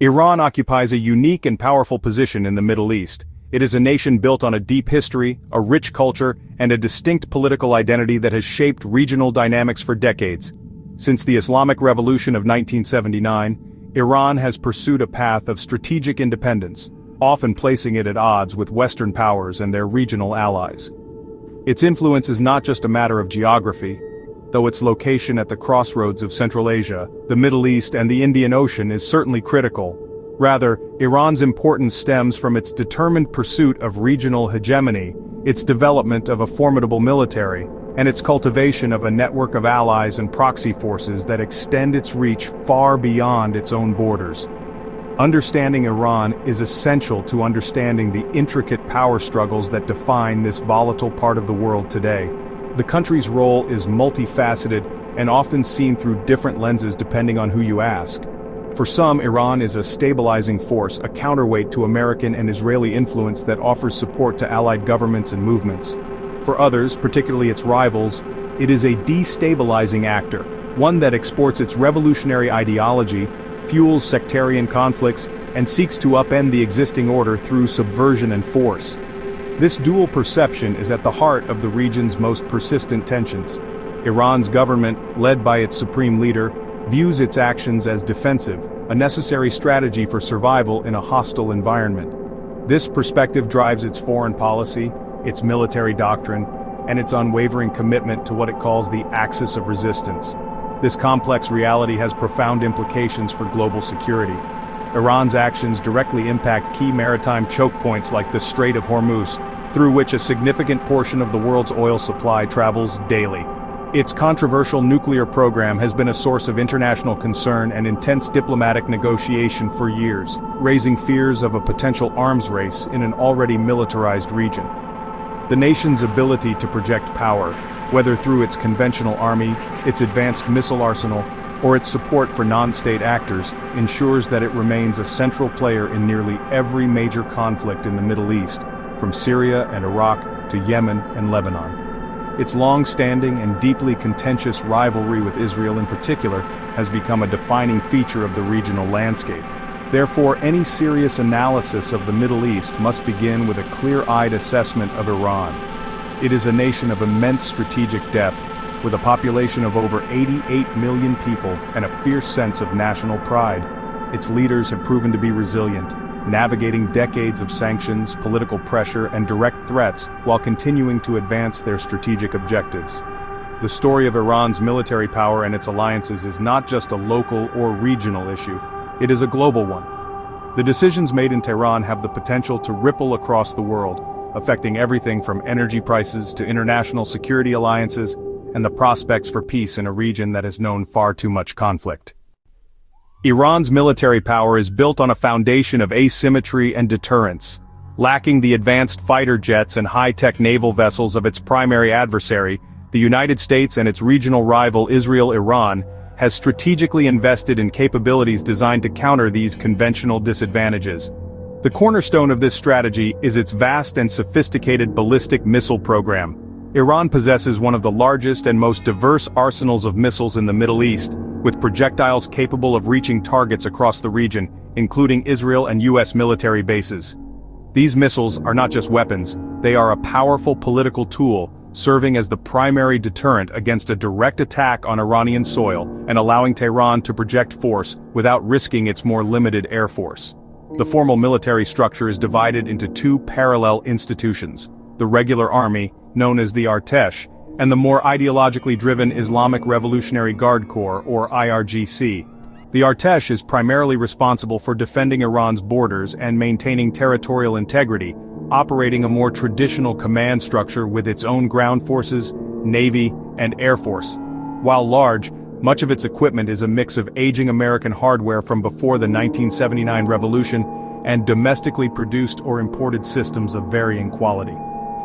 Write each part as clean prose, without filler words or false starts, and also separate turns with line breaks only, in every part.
Iran occupies a unique and powerful position in the Middle East. It is a nation built on a deep history, a rich culture, and a distinct political identity that has shaped regional dynamics for decades. Since the Islamic Revolution of 1979, Iran has pursued a path of strategic independence, often placing it at odds with Western powers and their regional allies. Its influence is not just a matter of geography, though its location at the crossroads of Central Asia, the Middle East and the Indian Ocean is certainly critical. Rather, Iran's importance stems from its determined pursuit of regional hegemony, its development of a formidable military, and its cultivation of a network of allies and proxy forces that extend its reach far beyond its own borders. Understanding Iran is essential to understanding the intricate power struggles that define this volatile part of the world today. The country's role is multifaceted and often seen through different lenses depending on who you ask. For some, Iran is a stabilizing force, a counterweight to American and Israeli influence that offers support to allied governments and movements. For others, particularly its rivals, it is a destabilizing actor, one that exports its revolutionary ideology, fuels sectarian conflicts, and seeks to upend the existing order through subversion and force. This dual perception is at the heart of the region's most persistent tensions. Iran's government, led by its supreme leader, views its actions as defensive, a necessary strategy for survival in a hostile environment. This perspective drives its foreign policy, its military doctrine, and its unwavering commitment to what it calls the axis of resistance. This complex reality has profound implications for global security. Iran's actions directly impact key maritime choke points like the Strait of Hormuz, through which a significant portion of the world's oil supply travels daily. Its controversial nuclear program has been a source of international concern and intense diplomatic negotiation for years, raising fears of a potential arms race in an already militarized region. The nation's ability to project power, whether through its conventional army, its advanced missile arsenal, or its support for non-state actors, ensures that it remains a central player in nearly every major conflict in the Middle East, from Syria and Iraq to Yemen and Lebanon. Its long-standing and deeply contentious rivalry with Israel in particular has become a defining feature of the regional landscape. Therefore, any serious analysis of the Middle East must begin with a clear-eyed assessment of Iran. It is a nation of immense strategic depth, with a population of over 88 million people and a fierce sense of national pride. Its leaders have proven to be resilient, navigating decades of sanctions, political pressure, and direct threats while continuing to advance their strategic objectives. The story of Iran's military power and its alliances is not just a local or regional issue, it is a global one. The decisions made in Tehran have the potential to ripple across the world, affecting everything from energy prices to international security alliances and the prospects for peace in a region that has known far too much conflict. Iran's military power is built on a foundation of asymmetry and deterrence. Lacking the advanced fighter jets and high-tech naval vessels of its primary adversary, the United States and its regional rival Israel-Iran has strategically invested in capabilities designed to counter these conventional disadvantages. The cornerstone of this strategy is its vast and sophisticated ballistic missile program. Iran possesses one of the largest and most diverse arsenals of missiles in the Middle East, with projectiles capable of reaching targets across the region, including Israel and U.S. military bases. These missiles are not just weapons, they are a powerful political tool, serving as the primary deterrent against a direct attack on Iranian soil and allowing Tehran to project force without risking its more limited air force. The formal military structure is divided into two parallel institutions: the regular army, known as the Artesh, and the more ideologically driven Islamic Revolutionary Guard Corps, or IRGC. The Artesh is primarily responsible for defending Iran's borders and maintaining territorial integrity, operating a more traditional command structure with its own ground forces, navy, and air force. While large, much of its equipment is a mix of aging American hardware from before the 1979 revolution and domestically produced or imported systems of varying quality.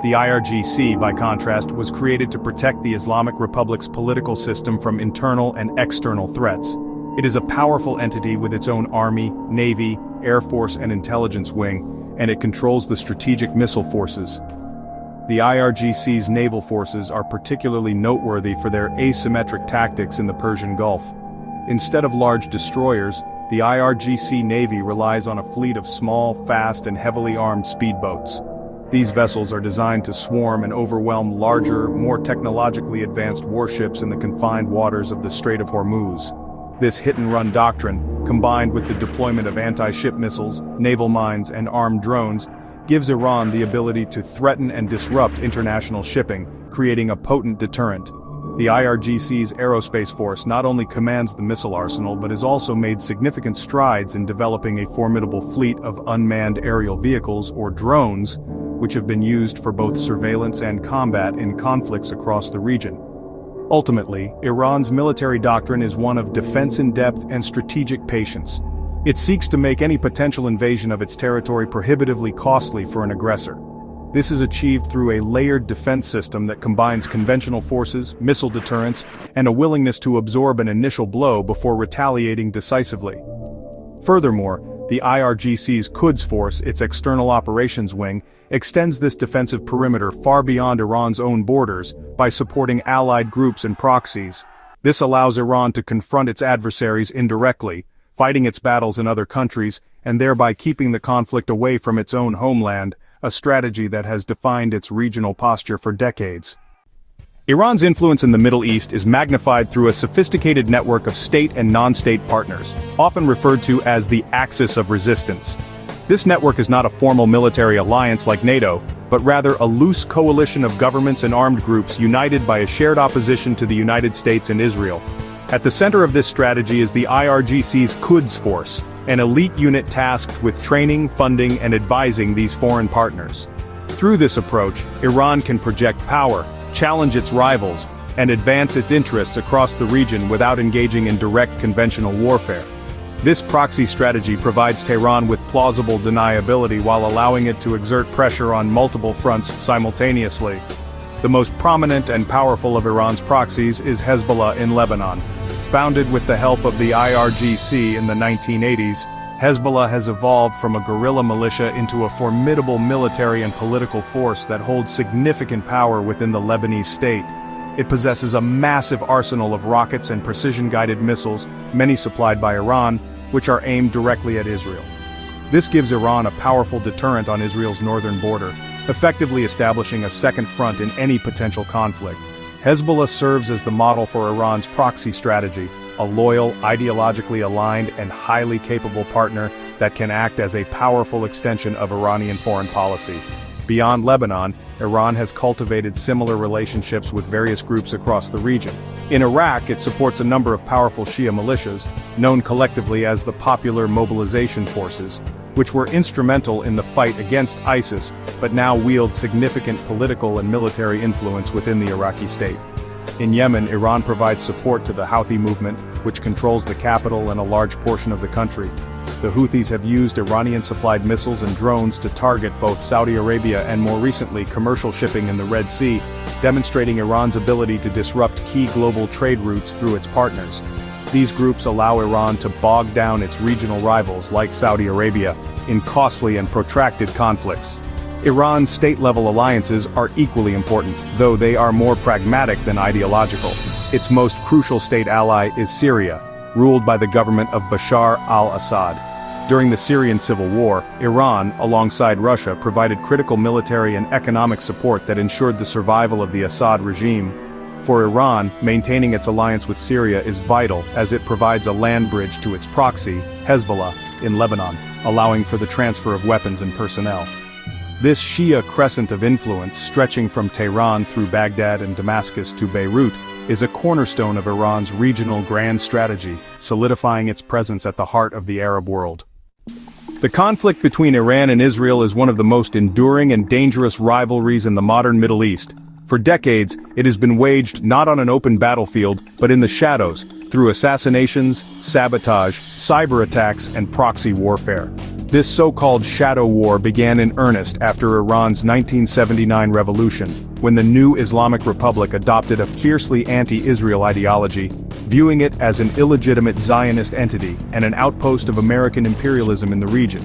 The IRGC, by contrast, was created to protect the Islamic Republic's political system from internal and external threats. It is a powerful entity with its own army, navy, air force, and intelligence wing, and it controls the strategic missile forces. The IRGC's naval forces are particularly noteworthy for their asymmetric tactics in the Persian Gulf. Instead of large destroyers, the IRGC Navy relies on a fleet of small, fast and heavily armed speedboats. These vessels are designed to swarm and overwhelm larger, more technologically advanced warships in the confined waters of the Strait of Hormuz. This hit-and-run doctrine, combined with the deployment of anti-ship missiles, naval mines and armed drones, gives Iran the ability to threaten and disrupt international shipping, creating a potent deterrent. The IRGC's aerospace force not only commands the missile arsenal but has also made significant strides in developing a formidable fleet of unmanned aerial vehicles, or drones, which have been used for both surveillance and combat in conflicts across the region. Ultimately, Iran's military doctrine is one of defense in depth and strategic patience. It seeks to make any potential invasion of its territory prohibitively costly for an aggressor. This is achieved through a layered defense system that combines conventional forces, missile deterrence, and a willingness to absorb an initial blow before retaliating decisively. Furthermore, the IRGC's Quds Force, its external operations wing, extends this defensive perimeter far beyond Iran's own borders by supporting allied groups and proxies. This allows Iran to confront its adversaries indirectly, fighting its battles in other countries, and thereby keeping the conflict away from its own homeland, a strategy that has defined its regional posture for decades. Iran's influence in the Middle East is magnified through a sophisticated network of state and non-state partners, often referred to as the Axis of Resistance. This network is not a formal military alliance like NATO, but rather a loose coalition of governments and armed groups united by a shared opposition to the United States and Israel. At the center of this strategy is the IRGC's Quds Force, an elite unit tasked with training, funding, and advising these foreign partners. Through this approach, Iran can project power, challenge its rivals, and advance its interests across the region without engaging in direct conventional warfare. This proxy strategy provides Tehran with plausible deniability while allowing it to exert pressure on multiple fronts simultaneously. The most prominent and powerful of Iran's proxies is Hezbollah in Lebanon. Founded with the help of the IRGC in the 1980s, Hezbollah has evolved from a guerrilla militia into a formidable military and political force that holds significant power within the Lebanese state. It possesses a massive arsenal of rockets and precision-guided missiles, many supplied by Iran, which are aimed directly at Israel. This gives Iran a powerful deterrent on Israel's northern border, effectively establishing a second front in any potential conflict. Hezbollah serves as the model for Iran's proxy strategy, a loyal, ideologically aligned, and highly capable partner that can act as a powerful extension of Iranian foreign policy. Beyond Lebanon, Iran has cultivated similar relationships with various groups across the region. In Iraq, it supports a number of powerful Shia militias, known collectively as the Popular Mobilization Forces, which were instrumental in the fight against ISIS, but now wield significant political and military influence within the Iraqi state. In Yemen, Iran provides support to the Houthi movement, which controls the capital and a large portion of the country. The Houthis have used Iranian-supplied missiles and drones to target both Saudi Arabia and more recently commercial shipping in the Red Sea, demonstrating Iran's ability to disrupt key global trade routes through its partners. These groups allow Iran to bog down its regional rivals like Saudi Arabia in costly and protracted conflicts. Iran's state-level alliances are equally important, though they are more pragmatic than ideological. Its most crucial state ally is Syria, ruled by the government of Bashar al-Assad. During the Syrian civil war, Iran, alongside Russia, provided critical military and economic support that ensured the survival of the Assad regime. For Iran, maintaining its alliance with Syria is vital as it provides a land bridge to its proxy, Hezbollah, in Lebanon, allowing for the transfer of weapons and personnel. This Shia crescent of influence, stretching from Tehran through Baghdad and Damascus to Beirut, is a cornerstone of Iran's regional grand strategy, solidifying its presence at the heart of the Arab world. The conflict between Iran and Israel is one of the most enduring and dangerous rivalries in the modern Middle East. For decades, it has been waged not on an open battlefield, but in the shadows, through assassinations, sabotage, cyber attacks, and proxy warfare. This so-called shadow war began in earnest after Iran's 1979 revolution, when the new Islamic Republic adopted a fiercely anti-Israel ideology, viewing it as an illegitimate Zionist entity and an outpost of American imperialism in the region.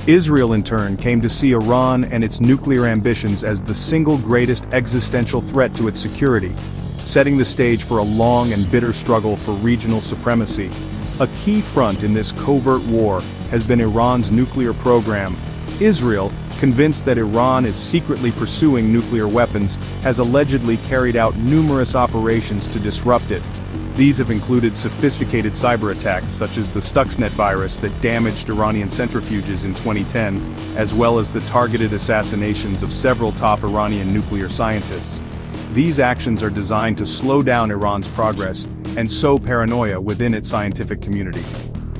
Israel in turn came to see Iran and its nuclear ambitions as the single greatest existential threat to its security, setting the stage for a long and bitter struggle for regional supremacy. A key front in this covert war has been Iran's nuclear program. Israel, convinced that Iran is secretly pursuing nuclear weapons, has allegedly carried out numerous operations to disrupt it. These have included sophisticated cyber attacks such as the Stuxnet virus that damaged Iranian centrifuges in 2010, as well as the targeted assassinations of several top Iranian nuclear scientists. These actions are designed to slow down Iran's progress and sow paranoia within its scientific community.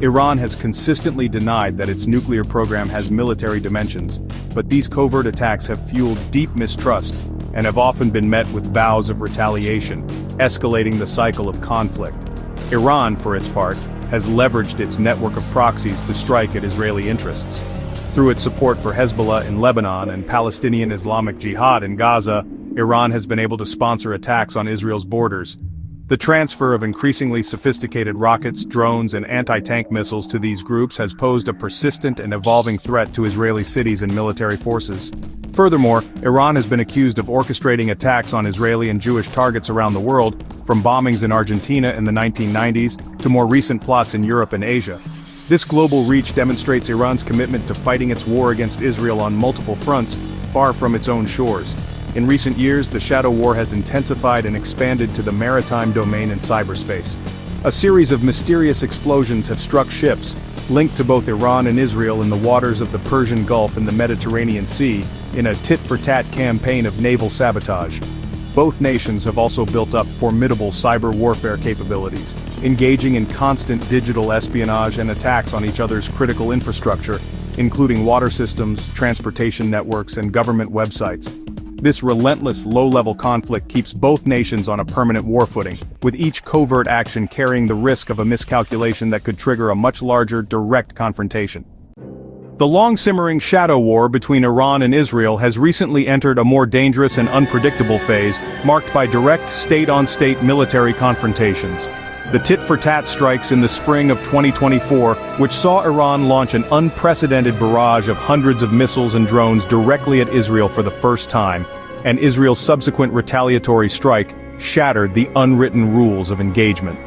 Iran has consistently denied that its nuclear program has military dimensions, but these covert attacks have fueled deep mistrust and have often been met with vows of retaliation, escalating the cycle of conflict. Iran, for its part, has leveraged its network of proxies to strike at Israeli interests. Through its support for Hezbollah in Lebanon and Palestinian Islamic Jihad in Gaza, Iran has been able to sponsor attacks on Israel's borders. The transfer of increasingly sophisticated rockets, drones, and anti-tank missiles to these groups has posed a persistent and evolving threat to Israeli cities and military forces. Furthermore, Iran has been accused of orchestrating attacks on Israeli and Jewish targets around the world, from bombings in Argentina in the 1990s to more recent plots in Europe and Asia. This global reach demonstrates Iran's commitment to fighting its war against Israel on multiple fronts, far from its own shores. In recent years, the shadow war has intensified and expanded to the maritime domain and cyberspace. A series of mysterious explosions have struck ships, linked to both Iran and Israel in the waters of the Persian Gulf and the Mediterranean Sea, in a tit-for-tat campaign of naval sabotage. Both nations have also built up formidable cyber warfare capabilities, engaging in constant digital espionage and attacks on each other's critical infrastructure, including water systems, transportation networks, and government websites. This relentless low-level conflict keeps both nations on a permanent war footing, with each covert action carrying the risk of a miscalculation that could trigger a much larger, direct confrontation. The long-simmering shadow war between Iran and Israel has recently entered a more dangerous and unpredictable phase, marked by direct state-on-state military confrontations. The tit-for-tat strikes in the spring of 2024, which saw Iran launch an unprecedented barrage of hundreds of missiles and drones directly at Israel for the first time, and Israel's subsequent retaliatory strike shattered the unwritten rules of engagement.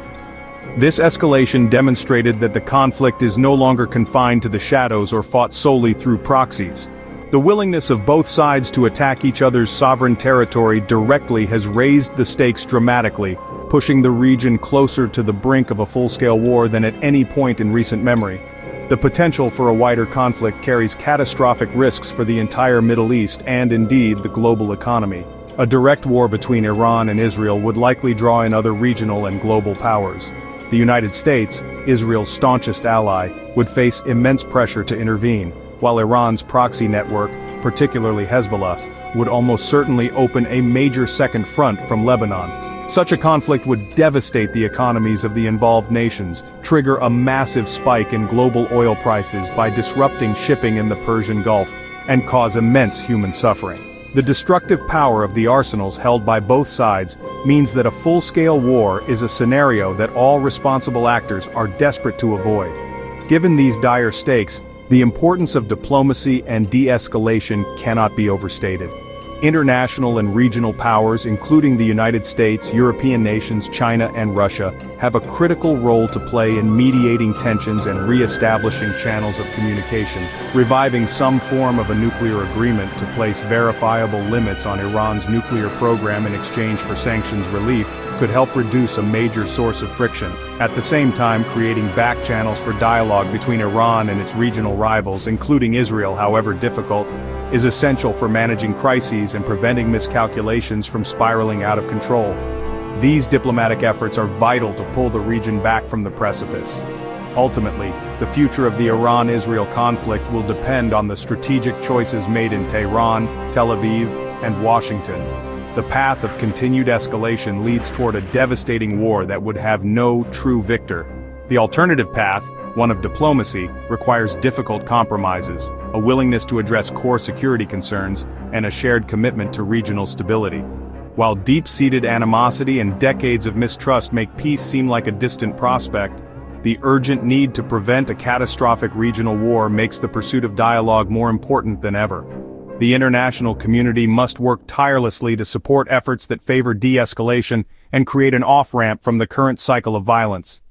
This escalation demonstrated that the conflict is no longer confined to the shadows or fought solely through proxies. The willingness of both sides to attack each other's sovereign territory directly has raised the stakes dramatically, pushing the region closer to the brink of a full-scale war than at any point in recent memory. The potential for a wider conflict carries catastrophic risks for the entire Middle East and indeed the global economy. A direct war between Iran and Israel would likely draw in other regional and global powers. The United States, Israel's staunchest ally, would face immense pressure to intervene, while Iran's proxy network, particularly Hezbollah, would almost certainly open a major second front from Lebanon. Such a conflict would devastate the economies of the involved nations, trigger a massive spike in global oil prices by disrupting shipping in the Persian Gulf, and cause immense human suffering. The destructive power of the arsenals held by both sides means that a full-scale war is a scenario that all responsible actors are desperate to avoid. Given these dire stakes, the importance of diplomacy and de-escalation cannot be overstated. International and regional powers, including the United States, European nations, China, and Russia, have a critical role to play in mediating tensions and re-establishing channels of communication. Reviving some form of a nuclear agreement to place verifiable limits on Iran's nuclear program in exchange for sanctions relief could help reduce a major source of friction. At the same time, creating back channels for dialogue between Iran and its regional rivals, including Israel, however difficult, is essential for managing crises and preventing miscalculations from spiraling out of control. These diplomatic efforts are vital to pull the region back from the precipice. Ultimately, the future of the Iran-Israel conflict will depend on the strategic choices made in Tehran, Tel Aviv, and Washington. The path of continued escalation leads toward a devastating war that would have no true victor. The alternative path, one of diplomacy, requires difficult compromises, a willingness to address core security concerns, and a shared commitment to regional stability. While deep-seated animosity and decades of mistrust make peace seem like a distant prospect, the urgent need to prevent a catastrophic regional war makes the pursuit of dialogue more important than ever. The international community must work tirelessly to support efforts that favor de-escalation and create an off-ramp from the current cycle of violence.